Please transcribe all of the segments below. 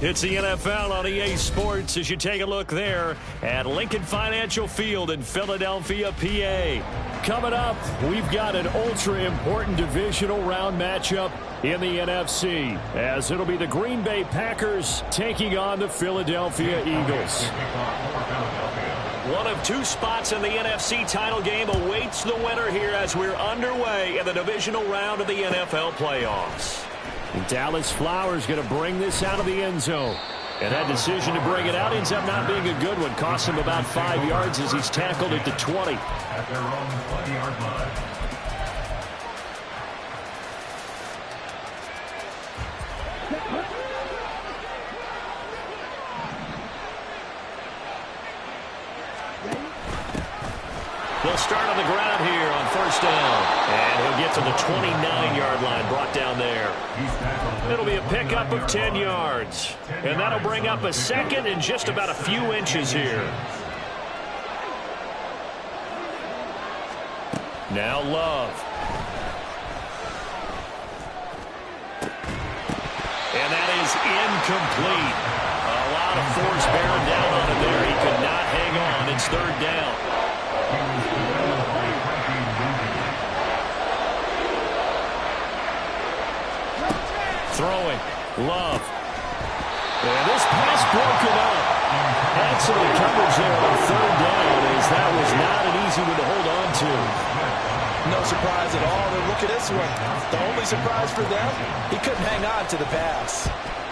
It's the NFL on EA Sports as you take a look there at Lincoln Financial Field in Philadelphia, PA. Coming up, we've got an ultra-important divisional round matchup in the NFC, as it'll be the Green Bay Packers taking on the Philadelphia Eagles. One of two spots in the NFC title game awaits the winner here as we're underway in the divisional round of the NFL playoffs. And Dallas Flowers going to bring this out of the end zone. And that decision to bring it out ends up not being a good one. Costs him about 5 yards as he's tackled at the 20. At their own 20-yard line. They'll start on the ground here on first down. And he'll get to the 29-yard line, brought down there. It'll be a pickup of 10 yards. And that'll bring up a second and just about a few inches here. Now Love. And that is incomplete. A lot of force bearing down on him there. He could not hang on. It's third down. Throwing. Love. And this pass broken up. Excellent coverage there on third down, as that was not an easy one to hold on to. No surprise at all. Then look at this one. The only surprise for them, he couldn't hang on to the pass.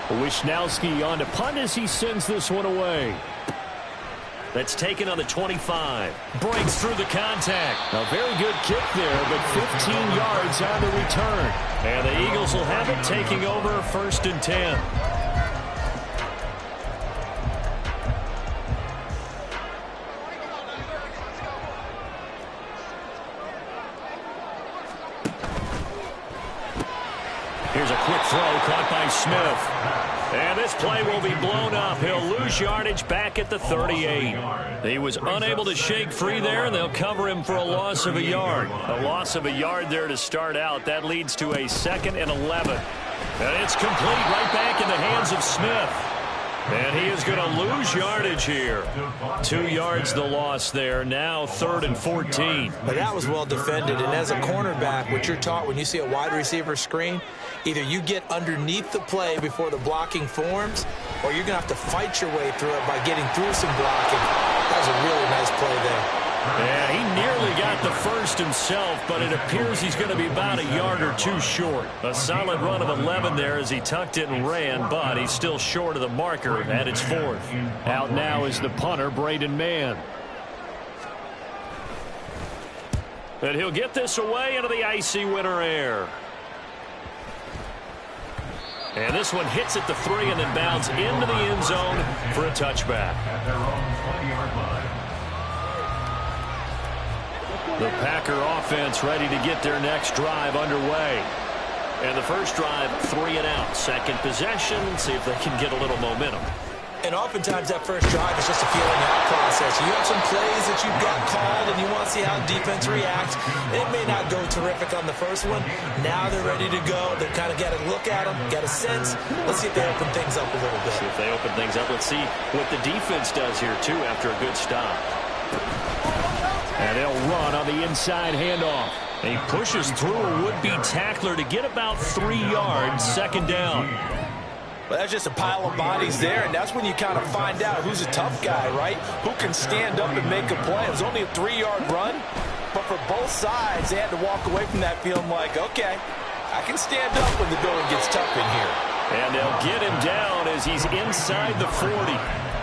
Wisnowski on to punt as he sends this one away. That's taken on the 25. Breaks through the contact. A very good kick there, but 15 yards on the return. And the Eagles will have it, taking over first and 10. Here's a quick throw caught by Smith. And this play will be blown up. He'll lose yardage back at the 38. He was unable to shake free there, and they'll cover him for a loss of a yard. A loss of a yard there to start out. That leads to a 2nd and 11. And it's complete right back in the hands of Smith. And he is going to lose yardage here. 2 yards the loss there. Now 3rd and 14. But that was well defended. And as a cornerback, what you're taught when you see a wide receiver screen, either you get underneath the play before the blocking forms, or you're going to have to fight your way through it by getting through some blocking. That was a really nice play there. Yeah, he nearly got the first himself, but it appears he's going to be about a yard or two short. A solid run of 11 there as he tucked it and ran, but he's still short of the marker at its 4th. Out now is the punter, Braden Mann. And he'll get this away into the icy winter air. And this one hits at the 3 and then bounds into the end zone for a touchback. At their own 20-yard line. The Packer offense ready to get their next drive underway. And the first drive, 3 and out. Second possession, see if they can get a little momentum. And oftentimes that first drive is just a feeling out process. You have some plays that you've got called and you want to see how the defense reacts. It may not go terrific on the first one. Now they're ready to go. They've kind of got to look at them, got a sense. Let's see if they open things up a little bit. See if they open things up. Let's see what the defense does here, too, after a good stop. And they'll run on the inside handoff. He pushes through a would-be tackler to get about 3 yards, 2nd down. Well, that's just a pile of bodies there, and that's when you kind of find out who's a tough guy, right? Who can stand up and make a play. It was only a 3-yard run, but for both sides, they had to walk away from that feeling like, okay, I can stand up when the going gets tough in here. And they'll get him down as he's inside the 40.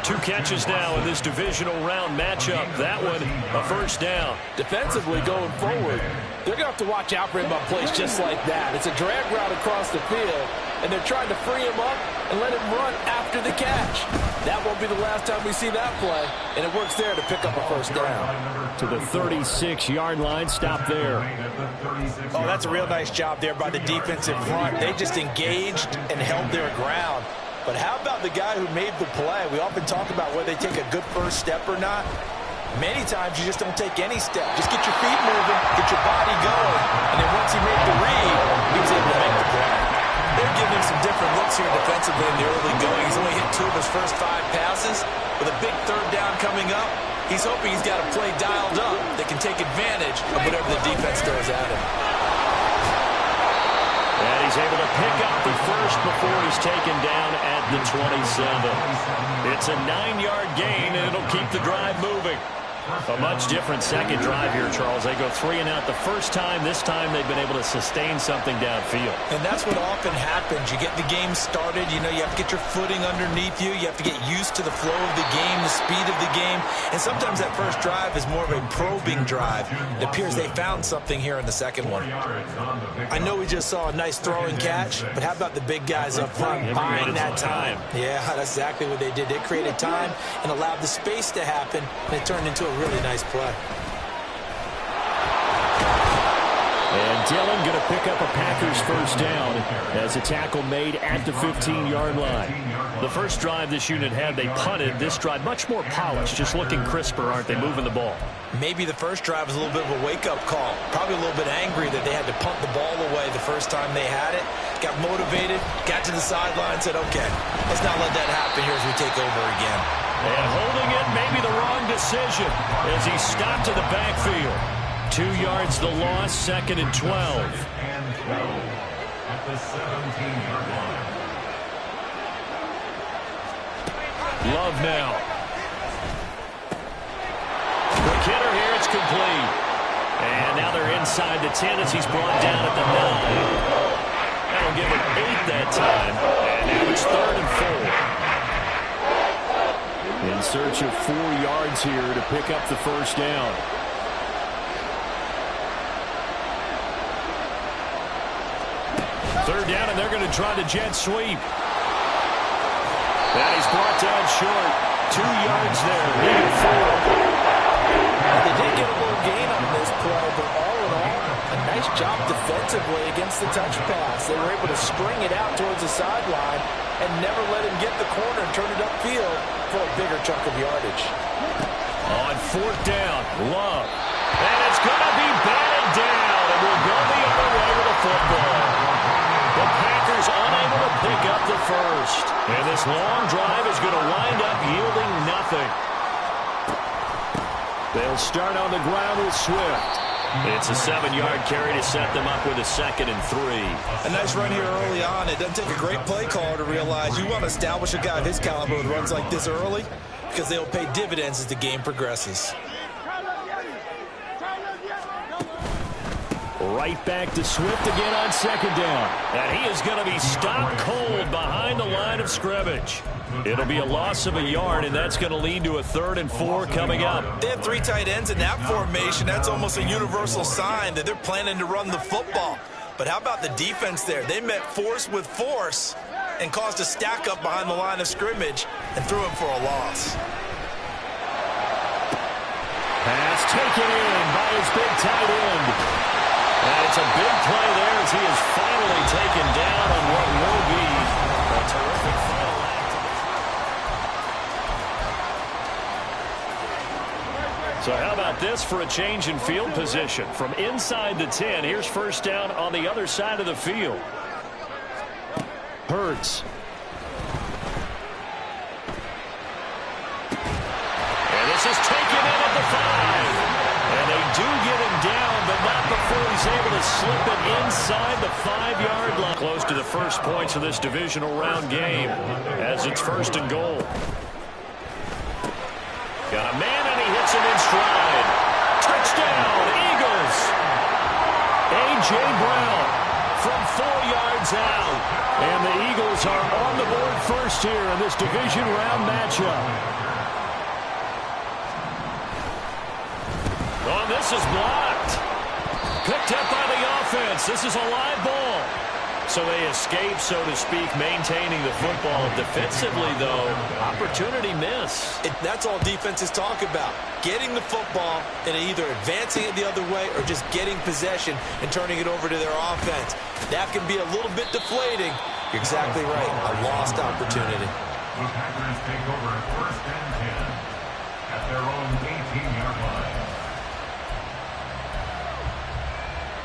2 catches now in this divisional round matchup. That one, a first down. Defensively going forward, they're going to have to watch out for him on plays just like that. It's a drag route across the field, and they're trying to free him up and let him run after the catch. That won't be the last time we see that play, and it works there to pick up a first down. To the 36-yard line, stop there. Oh, that's a real nice job there by the defense in front. They just engaged and held their ground. But how about the guy who made the play? We often talk about whether they take a good first step or not. Many times you just don't take any step. Just get your feet moving, get your body going. And then once he made the read, he was able to make the play. They're giving him some different looks here defensively in the early going. He's only hit 2 of his first 5 passes. With a big third down coming up, he's hoping he's got a play dialed up that can take advantage of whatever the defense throws at him. And he's able to pick up the first before he's taken down at the 27. It's a 9-yard gain, and it'll keep the drive moving. A much different second drive here, Charles. They go 3 and out the first time. This time they've been able to sustain something downfield. And that's what often happens. You get the game started. You know, you have to get your footing underneath you. You have to get used to the flow of the game, the speed of the game. And sometimes that first drive is more of a probing drive. It appears they found something here in the second one. I know we just saw a nice throwing catch, but how about the big guys up front buying that time? Yeah, that's exactly what they did. They created time and allowed the space to happen, and it turned into a really nice play. And Dillon going to pick up a Packers first down as a tackle made at the 15-yard line. The first drive this unit had, they punted. This drive much more polished, just looking crisper, aren't they, moving the ball? Maybe the first drive was a little bit of a wake-up call. Probably a little bit angry that they had to punt the ball away the first time they had it. Got motivated, got to the sideline, said, okay, let's not let that happen here as we take over again. And holding it, maybe the wrong decision as he stopped in the backfield. 2 yards the loss, 2nd and 12. At the 17-yard line. Love now. Quick hitter here, it's complete. And now they're inside the 10 as he's brought down at the 9. That'll give him 8 that time. And now it's 3rd and 4. In search of 4 yards here to pick up the first down. Third down, and they're going to try the jet sweep. That he's brought down short. 2 yards there, leading 4. They did get a little gain on this play, but all in all, a nice job defensively against the touch pass. They were able to string it out towards the sideline and never let him get the corner and turn it upfield for a bigger chunk of yardage. On 4th down, Love. And it's going to be batted down, and we'll go the other way with the football. The Packers unable to pick up the first. And this long drive is going to wind up yielding nothing. They'll start on the ground with Swift. It's a 7-yard carry to set them up with a 2nd and 3. A nice run here early on. It doesn't take a great play caller to realize you want to establish a guy of his caliber with runs like this early because they'll pay dividends as the game progresses. Right back to Swift again on 2nd down. And he is going to be stopped cold behind the line of scrimmage. It'll be a loss of a yard, and that's going to lead to a 3rd and 4 coming up. They have 3 tight ends in that formation. That's almost a universal sign that they're planning to run the football. But how about the defense there? They met force with force and caused a stack up behind the line of scrimmage and threw him for a loss. Pass taken in by his big tight end. And it's a big play there as he is finally taken down on what will be a terrific final act. So how about this for a change in field position? From inside the 10, here's first down on the other side of the field. Hurts. And this is taken in at the 5. And they do get him down, but not before he's able to slip it inside the 5-yard line. Close to the first points of this divisional round game as it's 1st and goal. Got a man, and he hits him in stride. Touchdown, Eagles. A.J. Brown from 4 yards out. And the Eagles are on the board first here in this division round matchup. Oh, this is blocked. Picked up by the offense. This is a live ball. So they escape, so to speak, maintaining the football. Defensively, though, opportunity miss. That's all defenses talk about. Getting the football and either advancing it the other way or just getting possession and turning it over to their offense. That can be a little bit deflating. You're exactly right. A lost opportunity. The Packers take over 1st and 10 at their own 18-yard line.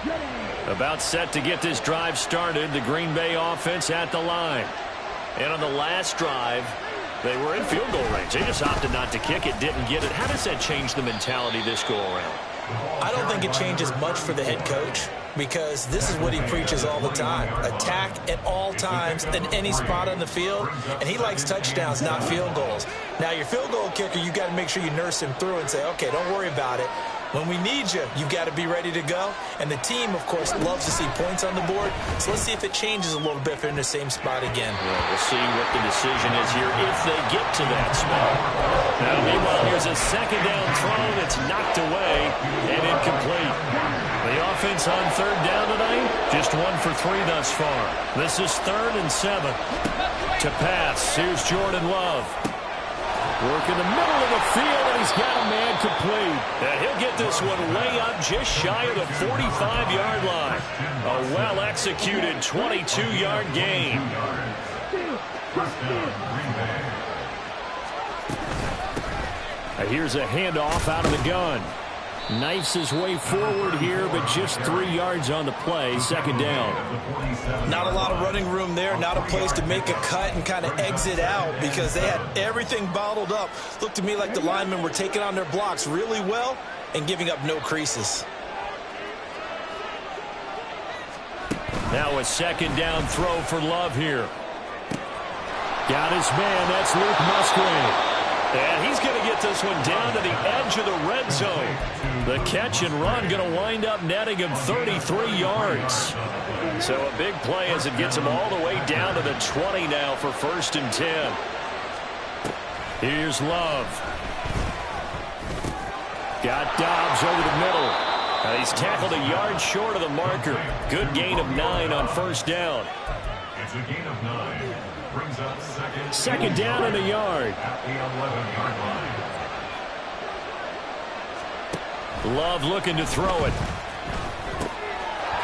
Ready. About set to get this drive started, the Green Bay offense at the line. And on the last drive, they were in field goal range. They just opted not to kick it, didn't get it. How does that change the mentality this go around? I don't think it changes much for the head coach, because this is what he preaches all the time. Attack at all times in any spot on the field, and he likes touchdowns, not field goals. Now, your field goal kicker, you got to make sure you nurse him through and say, okay, don't worry about it. When we need you, you've got to be ready to go. And the team, of course, loves to see points on the board. So let's see if it changes a little bit if they're in the same spot again. Well, we'll see what the decision is here if they get to that spot. Now, meanwhile, here's a second down throw that's knocked away and incomplete. The offense on third down tonight, just 1 for 3 thus far. This is 3rd and 7. To pass, here's Jordan Love. Work in the middle of the field, and he's got a man complete. And he'll get this one way up just shy of the 45-yard line. A well-executed 22-yard gain. Here's a handoff out of the gun. Knifes his way forward here, but just 3 yards on the play. Second down. Not a lot of running room there. Not a place to make a cut and kind of exit out because they had everything bottled up. Looked to me like the linemen were taking on their blocks really well and giving up no creases. Now a second down throw for Love here. Got his man. That's Luke Musgrave. And he's going to get this one down to the edge of the red zone. The catch and run going to wind up netting him 33 yards. So a big play as it gets him all the way down to the 20 now for 1st and 10. Here's Love. Got Dobbs over the middle. And he's tackled a yard short of the marker. Good gain of 9 on 1st down. It's a gain of 9. Brings up second down and a yard. At the 11-yard line. Love looking to throw it.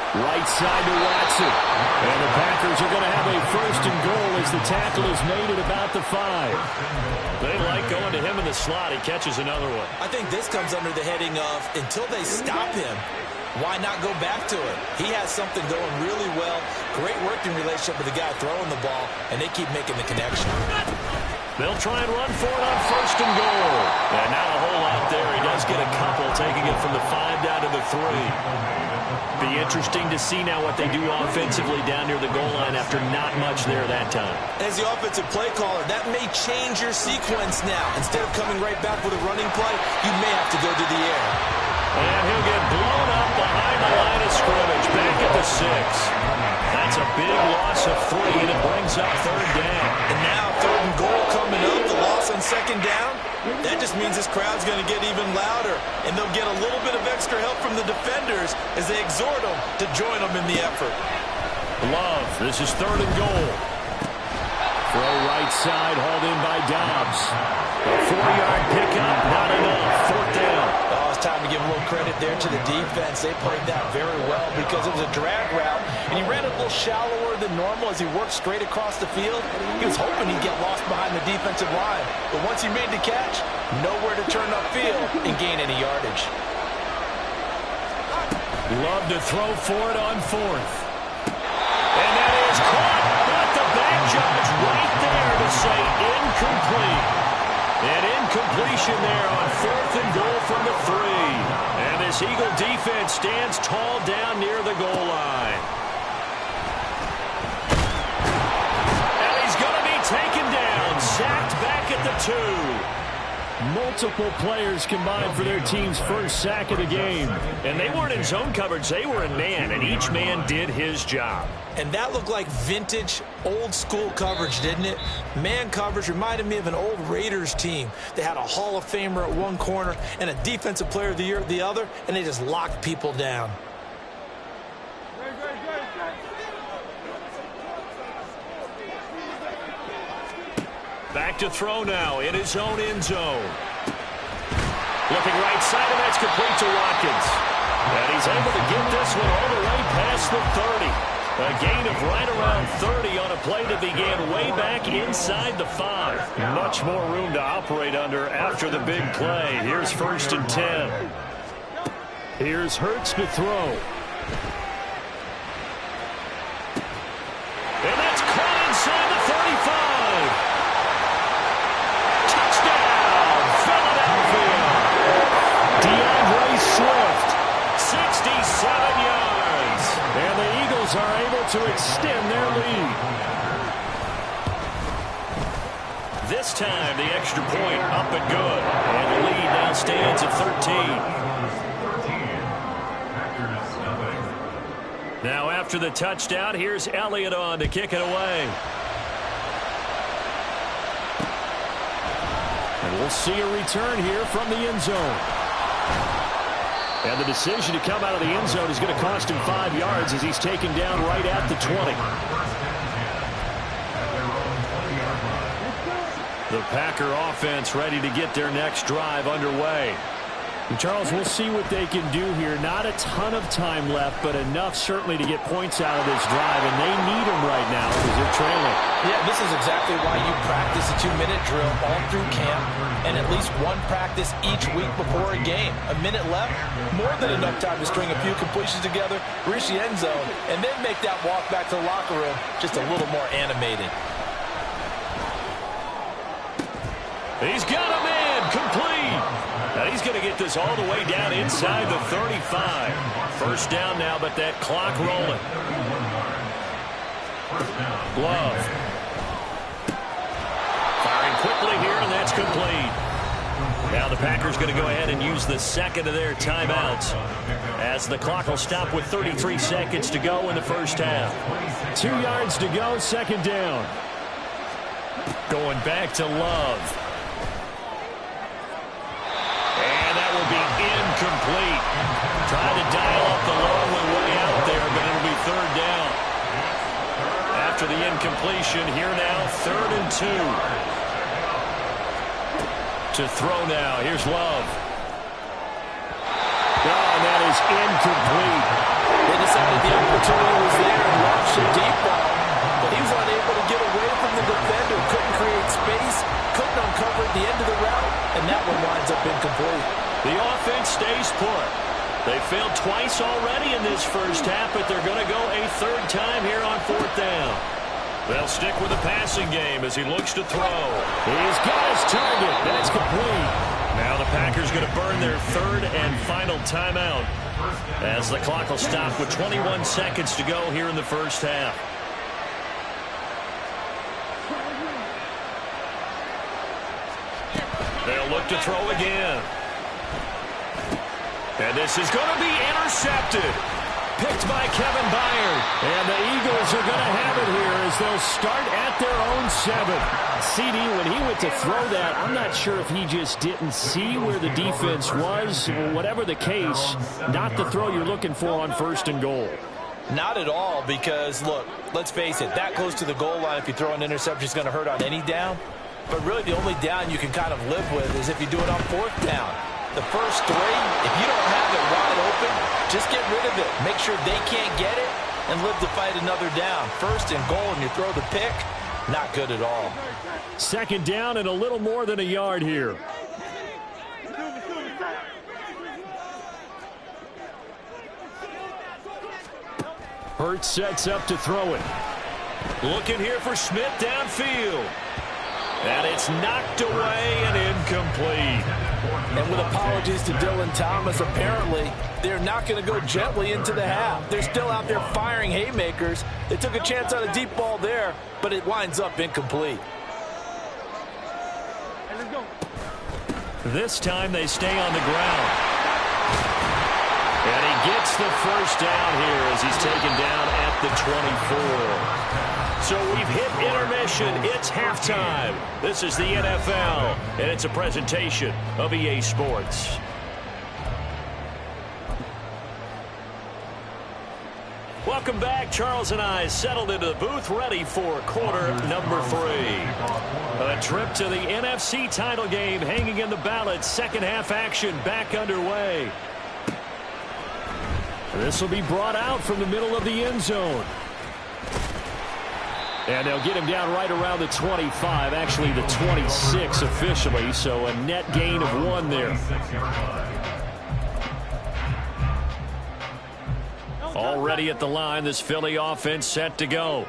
Right side to Watson. And the Packers are going to have a 1st and goal as the tackle is made at about the 5. They like going to him in the slot. He catches another one. I think this comes under the heading of until they stop him, why not go back to it? He has something going really well. Great working relationship with the guy throwing the ball, and they keep making the connection. They'll try and run for it on 1st and goal. And not a whole lot there. He does get a couple, taking it from the 5 down to the 3. Be interesting to see now what they do offensively down near the goal line after not much there that time. As the offensive play caller, that may change your sequence now. Instead of coming right back with a running play, you may have to go to the air. And he'll get blown up behind the line of scrimmage, back at the 6. That's a big loss of 3, and it brings up 3rd down. And now 3rd and goal coming up, the loss on 2nd down. That just means this crowd's going to get even louder, and they'll get a little bit of extra help from the defenders as they exhort them to join them in the effort. Love, this is 3rd and goal. Throw right side, hauled in by Dobbs. A 4-yard pickup, not enough. 4th down. Oh, it's time to give a little credit there to the defense. They played that very well because it was a drag route, and he ran it a little shallower than normal as he worked straight across the field. He was hoping he'd get lost behind the defensive line, but once he made the catch, nowhere to turn upfield and gain any yardage. Love to throw for it on 4th. And that is caught. Got the back judge right there to say incomplete. An incompletion there on 4th and goal from the 3. And this Eagle defense stands tall down near the goal line. And he's going to be taken down, sacked back at the 2. Multiple players combined for their team's first sack of the game. And they weren't in zone coverage, they were in man, and each man did his job. And that looked like vintage, old-school coverage, didn't it? Man coverage reminded me of an old Raiders team. They had a Hall of Famer at one corner and a Defensive Player of the Year at the other, and they just locked people down. Back to throw now in his own end zone. Looking right side, and that's complete to Watkins. And he's able to get this one all the way past the 30. A gain of right around 30 on a play that began way back inside the 5. Much more room to operate under after the big play. Here's 1st and 10. Here's Hurts to throw. to extend their lead. This time, the extra point up and good. And the lead now stands at 13. Now after the touchdown, here's Elliott on to kick it away. And we'll see a return here from the end zone. And the decision to come out of the end zone is going to cost him 5 yards as he's taken down right at the 20. The Packer offense ready to get their next drive underway. And Charles, we'll see what they can do here. Not a ton of time left, but enough certainly to get points out of this drive, and they need them right now because they're trailing. Yeah, this is exactly why you practice a 2-minute drill all through camp and at least one practice each week before a game. A minute left, more than enough time to string a few completions together, reach the end zone, and then make that walk back to the locker room just a little more animated. He's got a man complete. Now he's going to get this all the way down inside the 35. First down now, but that clock rolling. Love. Firing quickly here, and that's complete. Now the Packers going to go ahead and use the second of their timeouts as the clock will stop with 33 seconds to go in the first half. 2 yards to go, second down. Going back to Love. Incomplete. Trying to dial up the long way out there, but it'll be third down. After the incompletion, here now, 3rd and 2. To throw now, here's Love. Oh, and that is incomplete. They decided the opportunity was there and launched a deep ball, but he was unable to get away from the defender, couldn't create space, couldn't uncover the end of the route, and that one winds up incomplete. The offense stays put. They failed twice already in this first half, but they're going to go a third time here on 4th down. They'll stick with the passing game as he looks to throw. He's got his target. That's complete. Now the Packers going to burn their 3rd and final timeout as the clock will stop with 21 seconds to go here in the first half. They'll look to throw again. And this is going to be intercepted. Picked by Kevin Byard. And the Eagles are going to have it here as they'll start at their own 7. CD, when he went to throw that, I'm not sure if he just didn't see where the defense was. Whatever the case, not the throw you're looking for on 1st and goal. Not at all, because, look, let's face it, that close to the goal line, if you throw an interception, is going to hurt on any down. But really the only down you can kind of live with is if you do it on 4th down. The first 3, if you don't have it wide open, just get rid of it. Make sure they can't get it and live to fight another down. 1st and goal and you throw the pick, not good at all. 2nd down and a little more than a yard here. Hurts sets up to throw it. Looking here for Smith downfield. And it's knocked away and incomplete. And with apologies to Dylan Thomas, apparently they're not going to go gently into the half. They're still out there firing haymakers. They took a chance on a deep ball there, but it winds up incomplete. This time they stay on the ground. And he gets the first down here as he's taken down at the 24. So we've hit intermission. It's halftime. This is the NFL, and it's a presentation of EA Sports. Welcome back. Charles and I settled into the booth, ready for quarter number 3. A trip to the NFC title game hanging in the balance. Second half action back underway. This will be brought out from the middle of the end zone. And they'll get him down right around the 25, actually the 26 officially, so a net gain of 1 there. Already at the line, this Philly offense set to go.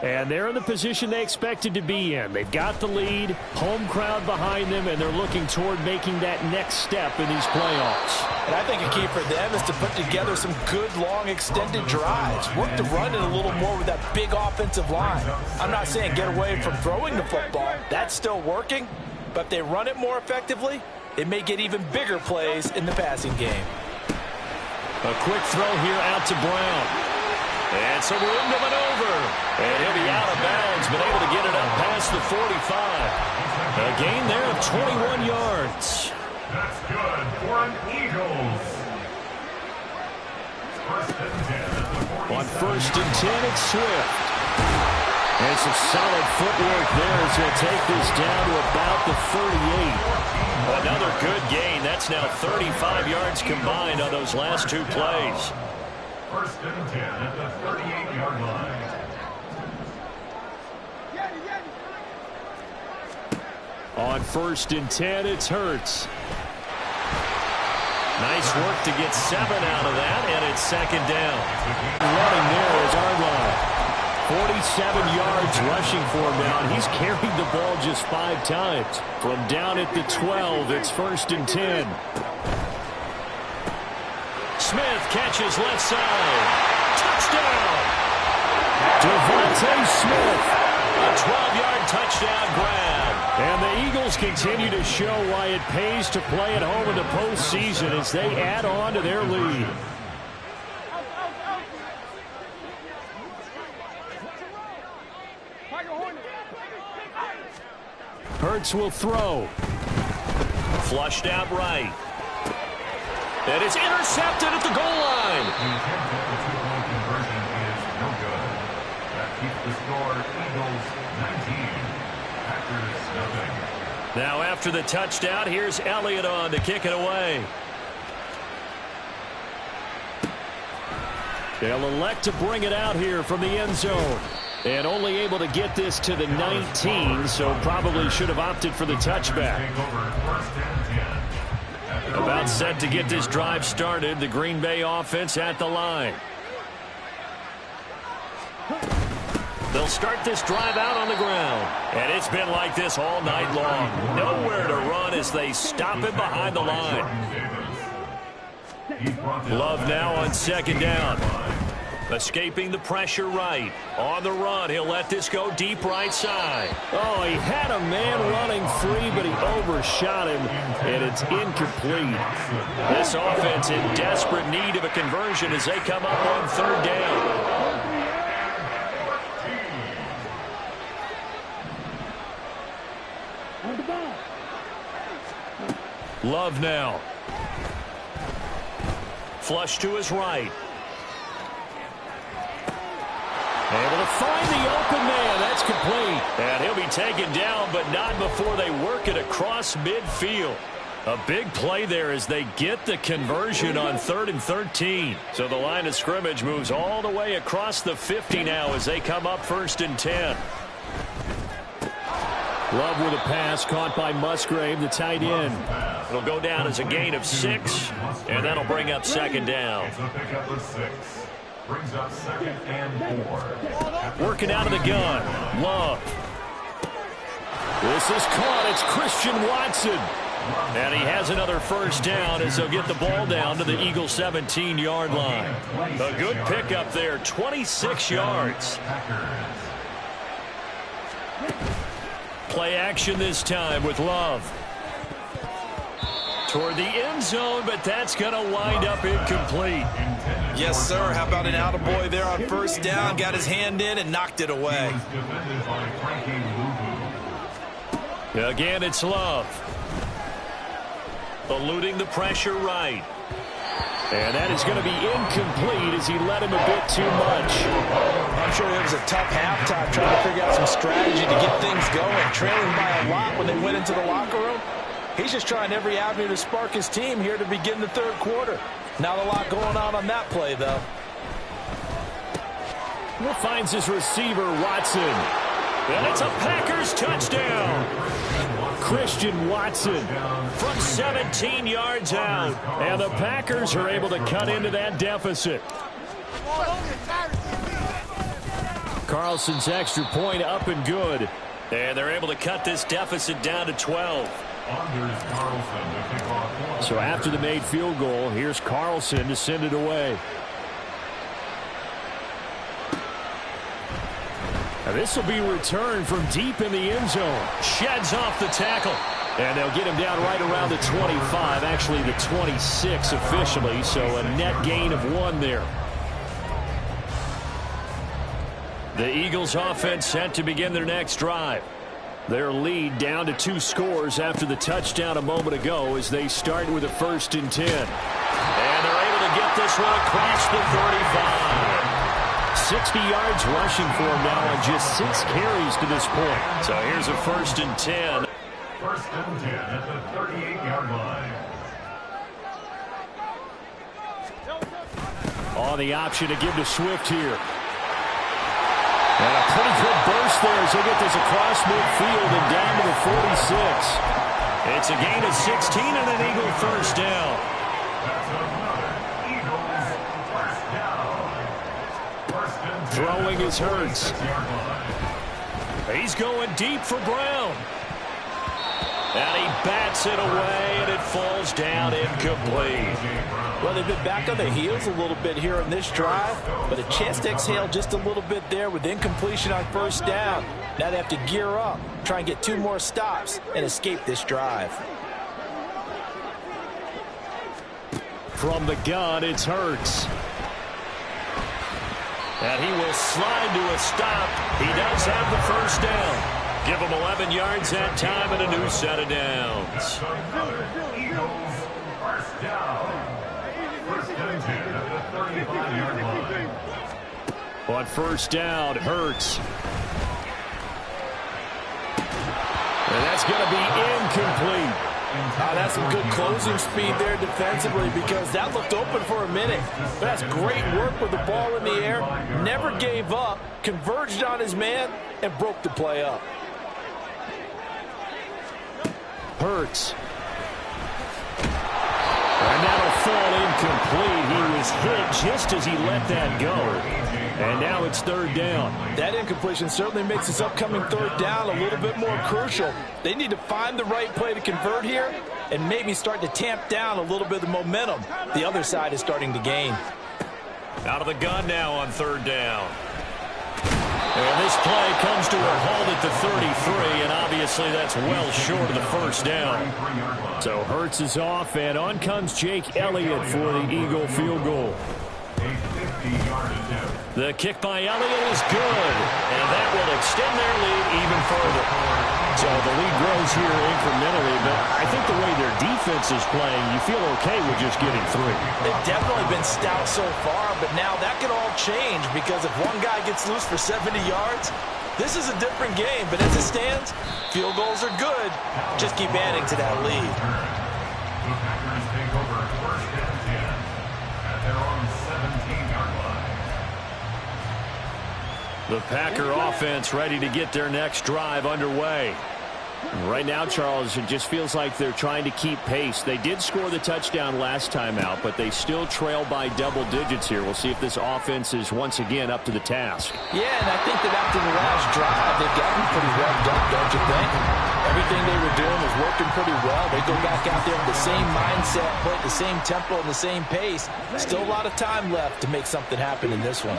And they're in the position they expected to be in. They've got the lead, home crowd behind them, and they're looking toward making that next step in these playoffs. And I think a key for them is to put together some good, long, extended drives. Work the run in a little more with that big offensive line. I'm not saying get away from throwing the football. That's still working. But if they run it more effectively, it may get even bigger plays in the passing game. A quick throw here out to Brown. And some room to maneuver. And he'll be out of bounds, but able to get it up past the 45. A gain there of 21 yards. That's good for an Eagles. First and 10 at the 47. On first and 10, it's Swift. And some solid footwork there as he'll take this down to about the 38. Another good gain. That's now 35 yards combined on those last two plays. First and 10 at the 38-yard line. On first and 10, it's Hurts. Nice work to get 7 out of that, and it's second down. Running there is Arline. 47 yards rushing for him now, and he's carried the ball just 5 times. From down at the 12, it's first and 10. Smith catches left side. Touchdown! Devontae Smith. A 12-yard touchdown grab. And the Eagles continue to show why it pays to play at home in the postseason as they add on to their lead. Hurts will throw. Flushed out right. And it's intercepted at the goal line. The attempt at the two-point conversion is no good. That keeps the score Eagles 19. Packers 0. Now after the touchdown, here's Elliott on to kick it away. They'll elect to bring it out here from the end zone. And only able to get this to the 19, so probably should have opted for the touchback. About set to get this drive started, the Green Bay offense at the line. They'll start this drive out on the ground. And it's been like this all night long. Nowhere to run as they stop it behind the line. Love now on second down. Escaping the pressure right. On the run, he'll let this go deep right side. Oh, he had a man running free, but he overshot him, and it's incomplete. This offense in desperate need of a conversion as they come up on third down. Love now. Flush to his right. Able to find the open man. That's complete. And he'll be taken down, but not before they work it across midfield. A big play there as they get the conversion on 3rd and 13. So the line of scrimmage moves all the way across the 50 now as they come up 1st and 10. Love with a pass caught by Musgrave, the tight end. It'll go down as a gain of 6, and that'll bring up second down. It's a pickup of 6. Brings up 2nd and 4. Working out of the gun. Love. This is caught. It's Christian Watson. And he has another first down as they'll get the ball down to the Eagles' 17-yard line. A good pickup there, 26 yards. Play action this time with Love. Toward the end zone, but that's going to wind up incomplete. Yes, sir. How about an attaboy there on first down? Got his hand in and knocked it away. Again, it's Love. Eluding the pressure right. And that is going to be incomplete as he let him a bit too much. I'm sure it was a tough halftime trying to figure out some strategy to get things going. Trailing by a lot when they went into the locker room. He's just trying every avenue to spark his team here to begin the 3rd quarter. Not a lot going on that play, though. He finds his receiver, Watson. And it's a Packers touchdown. Christian Watson from 17 yards out. And the Packers are able to cut into that deficit. Carlson's extra point up and good. And they're able to cut this deficit down to 12. So after the made field goal, here's Carlson to send it away. Now this will be returned from deep in the end zone. Sheds off the tackle. And they'll get him down right around the 25, actually the 26 officially, so a net gain of 1 there. The Eagles offense set to begin their next drive. Their lead down to 2 scores after the touchdown a moment ago as they start with a 1st and 10. And they're able to get this one across the 35. 60 yards rushing for him now on just 6 carries to this point. So here's a 1st and 10. 1st and 10 at the 38-yard line. On the option to give to Swift here. And a pretty good burst there as they get this across midfield and down to the 46. It's a gain of 16 and an Eagle 1st down. That's another Eagles 1st down. 1st and 10. Throwing is Hurts. He's going deep for Brown. And he bats it away, and it falls down incomplete. Well, they've been back on their heels a little bit here on this drive, but a chance to exhale just a little bit there with incompletion on 1st down. Now they have to gear up, try and get 2 more stops, and escape this drive. From the gun, it's Hurts. And he will slide to a stop. He does have the 1st down. Give him 11 yards that time and a new set of downs. That's another Eagles 1st down. 1st and 10 at the 35-yard line. On 1st down, Hurts. And that's going to be incomplete. That's some good closing speed there defensively because that looked open for a minute. But that's great work with the ball in the air. Never gave up, converged on his man, and broke the play up. Hurts. And that'll fall incomplete. He was hit just as he let that go. And now it's 3rd down. That incompletion certainly makes this upcoming 3rd down a little bit more crucial. They need to find the right play to convert here and maybe start to tamp down a little bit of the momentum the other side is starting to gain. Out of the gun now on 3rd down. And this play comes to a halt at the 33, and obviously that's well short of the 1st down. So Hurts is off, and on comes Jake Elliott for the Eagle field goal. The kick by Elliott is good, and that will extend their lead even further. So the lead grows here incrementally, but I think the way their defense is playing, you feel okay with just getting 3. They've definitely been stout so far, but now that could all change because if one guy gets loose for 70 yards, this is a different game. But as it stands, field goals are good. Just keep adding to that lead. The Packers take over 1st and 10 at their own 17-yard line. The Packer offense ready to get their next drive underway. Right now, Charles, it just feels like they're trying to keep pace. They did score the touchdown last time out, but they still trail by double digits here. We'll see if this offense is once again up to the task. Yeah, and I think that after the last drive, they've gotten pretty revved up, don't you think? Everything they were doing was working pretty well. They go back out there with the same mindset, play at the same tempo and the same pace. Still a lot of time left to make something happen in this one.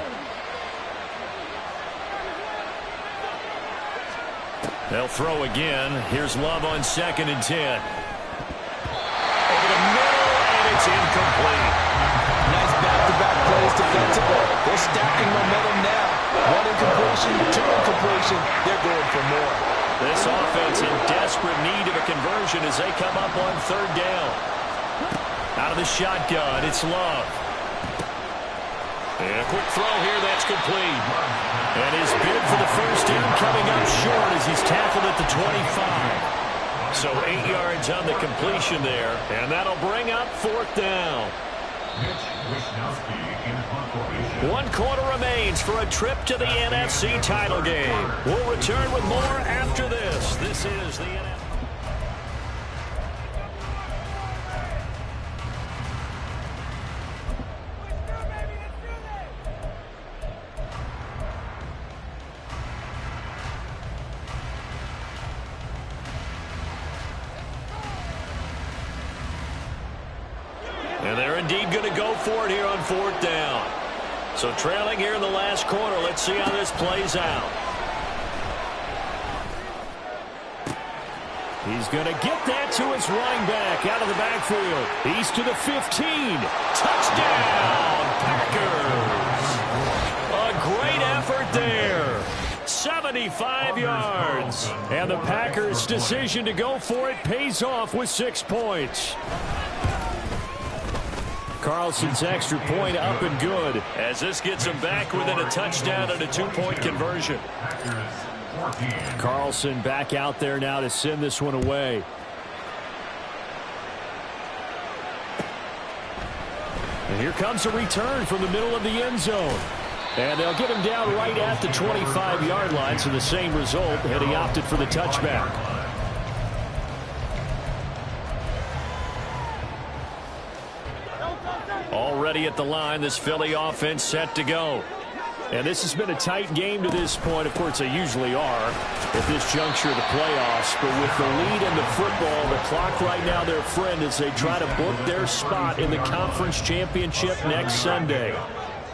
They'll throw again. Here's Love on 2nd and 10. Over the middle, and it's incomplete. Nice back-to-back plays defensively. They're stacking momentum now. 1 incompletion, 2 incompletion. They're going for more. This offense in desperate need of a conversion as they come up on 3rd down. Out of the shotgun, it's Love. And a quick throw here, that's complete. And his bid for the 1st down coming up short as he's tackled at the 25. So 8 yards on the completion there, and that'll bring up 4th down. 1 quarter remains for a trip to the NFC title game. We'll return with more after this. This is the NFC. indeed going to go for it here on 4th down. So trailing here in the last quarter. Let's see how this plays out. He's going to get that to his running back out of the backfield. He's to the 15. Touchdown, Packers. A great effort there. 75 yards. And the Packers' decision to go for it pays off with 6 points. Carlson's extra point up and good as this gets him back within a touchdown and a 2-point conversion. Carlson back out there now to send this one away. And here comes a return from the middle of the end zone. And they'll get him down right at the 25-yard line, so the same result, and he opted for the touchback. Already at the line, this Philly offense set to go. And this has been a tight game to this point. Of course, they usually are at this juncture of the playoffs. But with the lead in the football, the clock right now their friend as they try to book their spot in the conference championship next Sunday.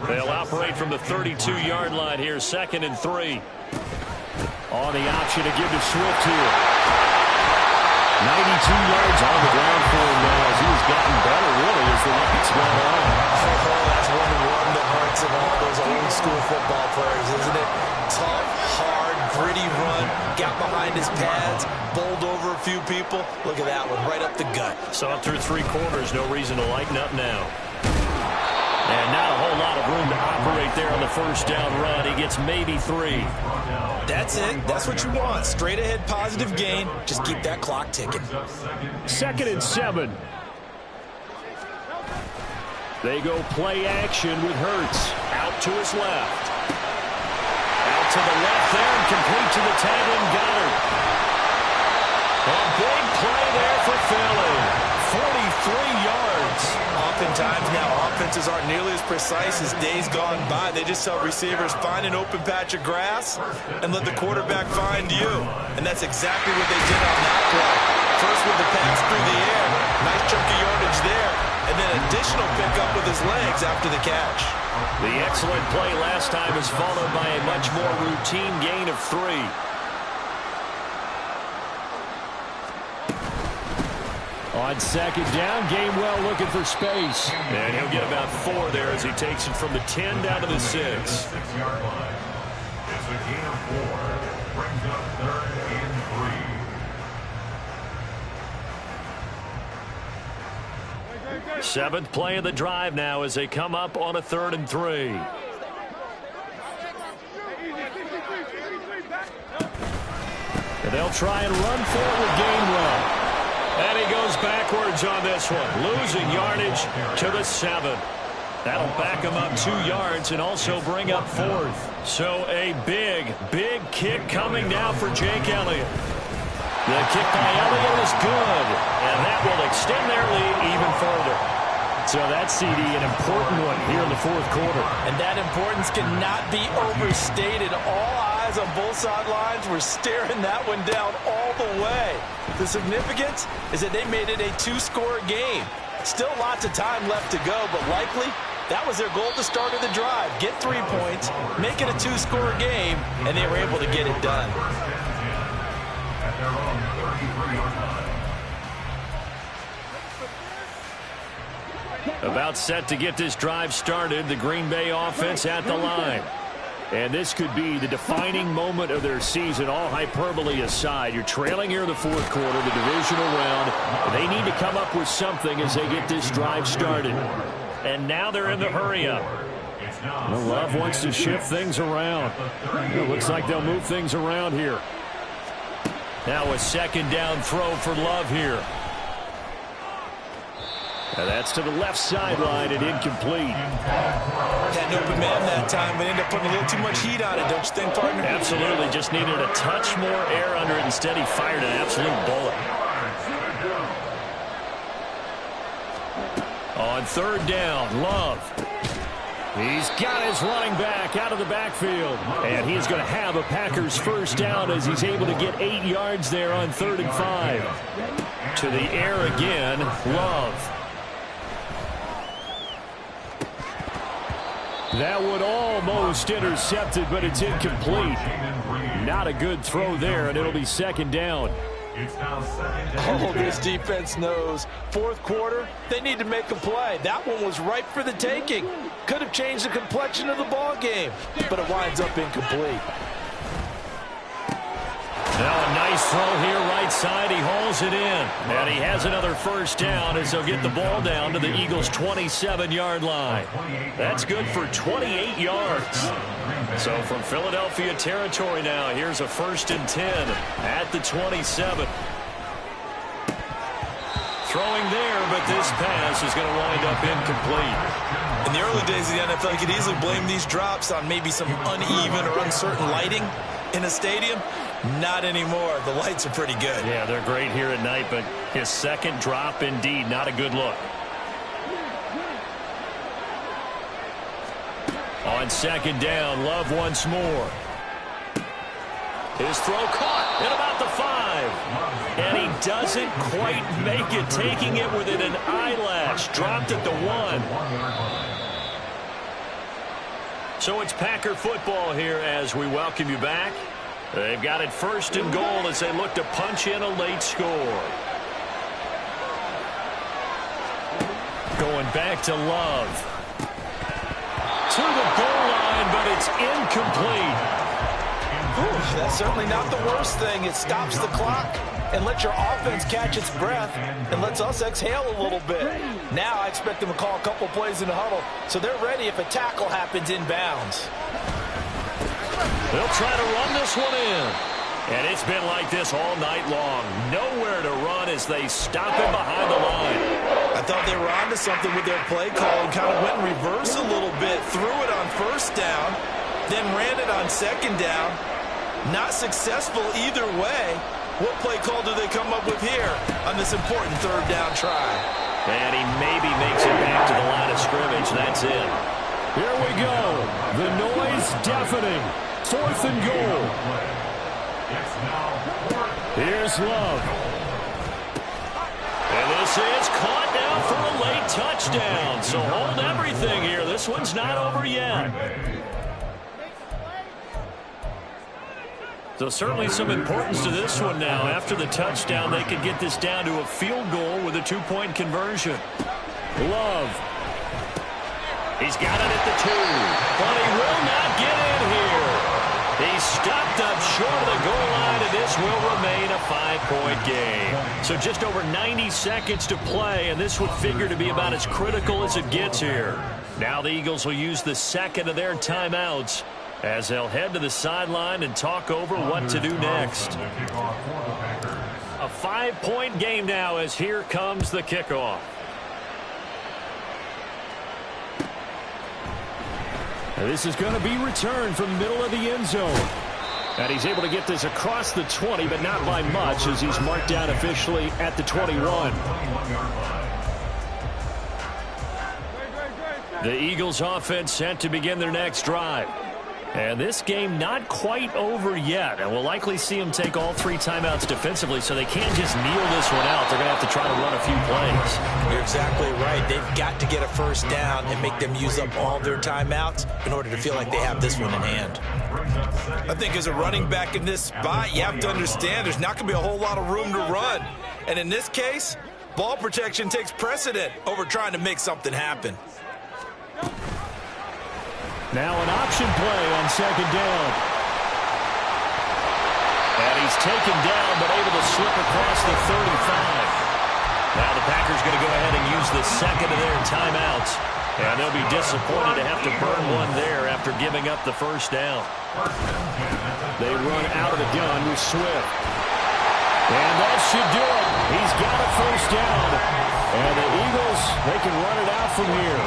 They'll operate from the 32-yard line here, 2nd and 3. On the option to give to Swift here. 92 yards on the ground for him now as he's gotten better, really, as the night's gone on. That's one to warm the hearts of all those old-school football players, isn't it? Tough, hard, gritty run, got behind his pads, bowled over a few people. Look at that one, right up the gut. Saw through 3 quarters, no reason to lighten up now. And not a whole lot of room to operate there on the 1st down run. He gets maybe 3. That's it. That's what you want. Straight ahead positive gain. Just keep that clock ticking. 2nd and 7. They go play action with Hurts. Out to his left. Out to the left there and complete to the tight end Goddard. A big play there for Philly. 43 yards. Oftentimes now offenses aren't nearly as precise as days gone by. They just help receivers find an open patch of grass and let the quarterback find you. And that's exactly what they did on that play. First with the pass through the air. Nice chunk of yardage there. And then additional pickup with his legs after the catch. The excellent play last time is followed by a much more routine gain of 3. On 2nd down, Gainwell looking for space. And he'll get about 4 there as he takes it from the 10 down to the 6. 6-yard line. It's a gain of 4. Brings up 3rd and 3. 7th play of the drive now as they come up on a 3rd and 3. And they'll try and run for it with Gainwell. And he goes backwards on this one, losing yardage to the 7. That'll back him up 2 yards and also bring up 4th. So a big, big kick coming now for Jake Elliott. The kick by Elliott is good, and that will extend their lead even further. So that CD, an important one here in the 4th quarter. And that importance cannot be overstated. All eyes on both sidelines were staring that one down all the way. The significance is that they made it a 2-score game. Still lots of time left to go, but likely that was their goal at the start of the drive. Get 3 points, make it a 2-score game, and they were able to get it done. At their own 33-yard line. About set to get this drive started, the Green Bay offense at the line. And this could be the defining moment of their season, all hyperbole aside. You're trailing here in the 4th quarter, the divisional round. They need to come up with something as they get this drive started. And now they're in the hurry-up. Well, Love wants to shift things around. It looks like they'll move things around here. Now a 2nd down throw for Love here. And that's to the left sideline and incomplete. Had an open man that time, but ended up putting a little too much heat on it, don't you think, partner? Absolutely. Just needed a touch more air under it. Instead, he fired an absolute bullet. On 3rd down, Love. He's got his running back out of the backfield. And he's going to have a Packers 1st down as he's able to get 8 yards there on 3rd and 5. To the air again, Love. That would almost intercepted, but it's incomplete. Not a good throw there, and it'll be second down. It's now second down. Oh, this defense knows. Fourth quarter, they need to make a play. That one was ripe for the taking. Could have changed the complexion of the ball game, but it winds up incomplete. Now a nice throw here right side. He hauls it in. And he has another first down as he'll get the ball down to the Eagles' 27-yard line. That's good for 28 yards. So from Philadelphia territory now, here's a 1st and 10 at the 27. Throwing there, but this pass is going to wind up incomplete. In the early days of the NFL, you could easily blame these drops on maybe some uneven or uncertain lighting in a stadium. Not anymore. The lights are pretty good. Yeah, they're great here at night, but his second drop, indeed, not a good look. On second down, Love once more. His throw caught at about the 5. And he doesn't quite make it, taking it within an eyelash. Dropped at the 1. So it's Packer football here as we welcome you back. They've got it 1st and goal as they look to punch in a late score. Going back to Love. To the goal line, but it's incomplete. Ooh, that's certainly not the worst thing. It stops the clock and lets your offense catch its breath and lets us exhale a little bit. Now I expect them to call a couple plays in the huddle so they're ready if a tackle happens inbounds. They'll try to run this one in. And it's been like this all night long. Nowhere to run as they stop him behind the line. I thought they were onto something with their play call and kind of went in reverse a little bit. Threw it on 1st down, then ran it on 2nd down. Not successful either way. What play call do they come up with here on this important 3rd down try? And he maybe makes it back to the line of scrimmage. That's it. Here we go. The noise deafening. 4th and goal. Here's Love. And this is caught now for a late touchdown. So hold everything here. This one's not over yet. So certainly some importance to this one now. After the touchdown, they could get this down to a field goal with a 2-point conversion. Love. He's got it at the 2. But he will not get in here. He's stopped up short of the goal line, and this will remain a 5-point game. So just over 90 seconds to play, and this would figure to be about as critical as it gets here. Now the Eagles will use the second of their timeouts as they'll head to the sideline and talk over what to do next. A 5-point game now as here comes the kickoff. And this is going to be returned from the middle of the end zone. And he's able to get this across the 20, but not by much as he's marked down officially at the 21. The Eagles offense set to begin their next drive. And this game not quite over yet. And we'll likely see them take all 3 timeouts defensively, so they can't just kneel this one out. They're going to have to try to run a few plays. You're exactly right. They've got to get a 1st down and make them use up all their timeouts in order to feel like they have this one in hand. I think as a running back in this spot, you have to understand there's not going to be a whole lot of room to run. And in this case, ball protection takes precedent over trying to make something happen. Now an option play on 2nd down. And he's taken down but able to slip across the 35. Now the Packers going to go ahead and use the second of their timeouts. And they'll be disappointed to have to burn one there after giving up the 1st down. They run out of the gun with Swift. And that should do it. He's got a 1st down. And the Eagles, they can run it out from here.